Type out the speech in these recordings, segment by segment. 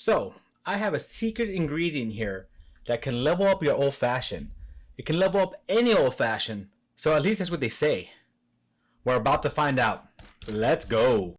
So I have a secret ingredient here that can level up your old-fashioned. It can level up any old-fashioned. So at least that's what they say. We're about to find out. Let's go.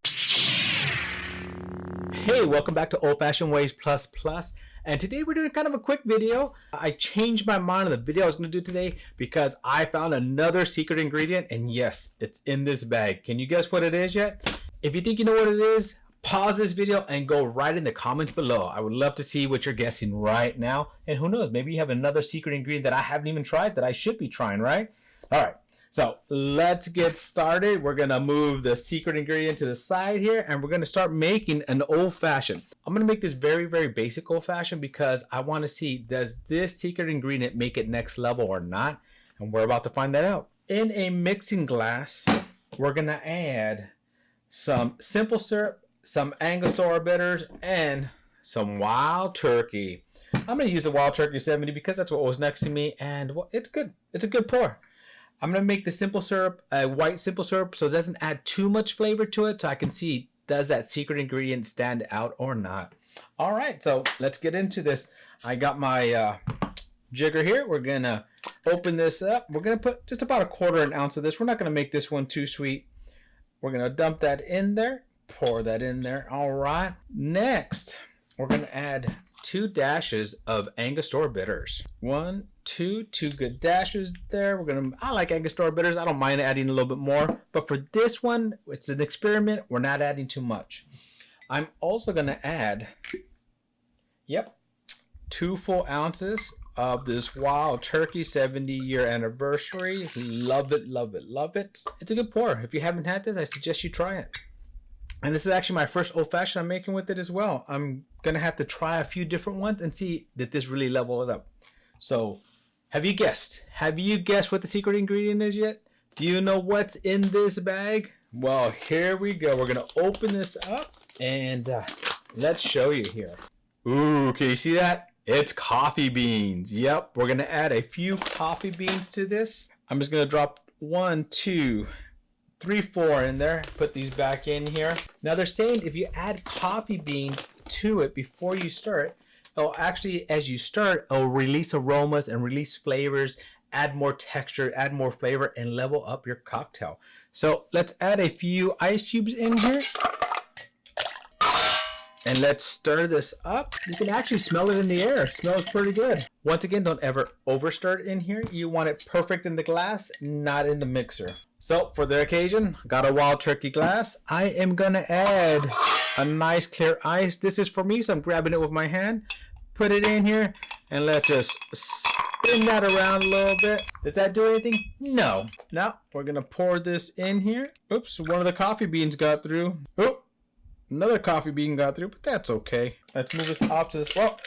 Hey, welcome back to Old Fashioned Ways Plus Plus. And today we're doing kind of a quick video. I changed my mind on the video I was going to do today because I found another secret ingredient. And yes, it's in this bag. Can you guess what it is yet? If you think you know what it is, pause this video and go right in the comments below. I would love to see what you're guessing right now. And who knows, maybe you have another secret ingredient that I haven't even tried that I should be trying, right? All right. So let's get started. We're going to move the secret ingredient to the side here and we're going to start making an old-fashioned. I'm going to make this very, very basic old-fashioned because I want to see, does this secret ingredient make it next level or not? And we're about to find that out. In a mixing glass, we're going to add some simple syrup, some Angostura bitters, and some wild turkey. I'm going to use the wild turkey 70 because that's what was next to me, and well, it's good. It's a good pour. I'm going to make the simple syrup a white simple syrup so it doesn't add too much flavor to it, so I can see, does that secret ingredient stand out or not. All right, so let's get into this. I got my jigger here. We're going to open this up. We're going to put just about 1/4 ounce of this. We're not going to make this one too sweet. We're going to dump that in there, pour that in there. All right, next we're going to add 2 dashes of Angostura bitters. 1, 2 good dashes there. I like Angostura bitters. I don't mind adding a little bit more, but for this one, it's an experiment. We're not adding too much. I'm also going to add, 2 full ounces of this wild turkey 70-year anniversary. Love it, love it, love it. It's a good pour. If you haven't had this, I suggest you try it. And this is actually my first old-fashioned I'm making with it as well. I'm going to have to try a few different ones and see that this really level it up. So, have you guessed? Have you guessed what the secret ingredient is yet? Do you know what's in this bag? Well, here we go. We're going to open this up and let's show you here. Ooh, can you see that? It's coffee beans. Yep, we're going to add a few coffee beans to this. I'm just going to drop 1, 2, 3, 4 in there. Put these back in here. Now they're saying if you add coffee beans to it before you stir it, it'll actually, as you stir it, it'll release aromas and release flavors, add more texture, add more flavor, and level up your cocktail. So let's add a few ice cubes in here. And let's stir this up. You can actually smell it in the air. It smells pretty good. Once again, don't ever over stir it in here. You want it perfect in the glass, not in the mixer. So for the occasion, got a wild turkey glass. I am gonna add a nice clear ice. This is for me, so I'm grabbing it with my hand. Put it in here, and let's just spin that around a little bit. Did that do anything? No. Now we're gonna pour this in here. Oops, one of the coffee beans got through. Oh. Another coffee bean got through, but that's okay. Let's move this off to this. Well,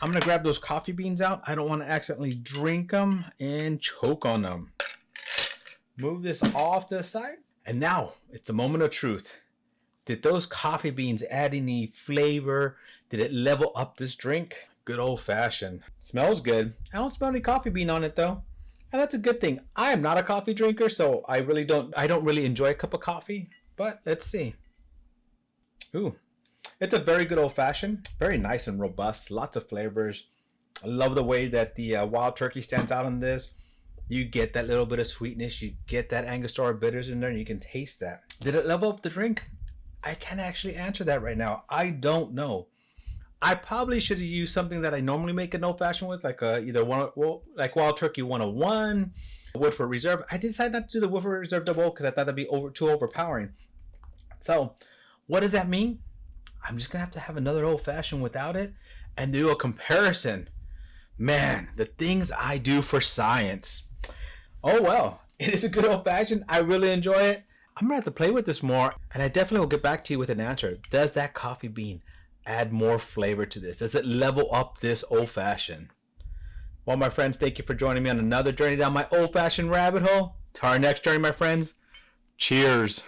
I'm going to grab those coffee beans out. I don't want to accidentally drink them and choke on them. Move this off to the side. And now it's the moment of truth. Did those coffee beans add any flavor? Did it level up this drink? Good old fashioned. Smells good. I don't smell any coffee bean on it though. And that's a good thing. I am not a coffee drinker, so I don't really enjoy a cup of coffee. But let's see. Ooh, it's a very good old-fashioned, very nice and robust, lots of flavors. I love the way that the wild turkey stands out on this. You get that little bit of sweetness, you get that Angostura bitters in there, and you can taste that. Did it level up the drink? I can't actually answer that right now. I don't know. I probably should have used something that I normally make an old-fashioned with, like like Wild Turkey 101, Woodford Reserve. I decided not to do the Woodford Reserve Double because I thought that'd be too overpowering. So, what does that mean? I'm just going to have another old-fashioned without it and do a comparison. Man, the things I do for science. Oh, well, it is a good old-fashioned. I really enjoy it. I'm going to have to play with this more, and I definitely will get back to you with an answer. Does that coffee bean add more flavor to this? Does it level up this old-fashioned? Well, my friends, thank you for joining me on another journey down my old-fashioned rabbit hole. To our next journey, my friends, cheers.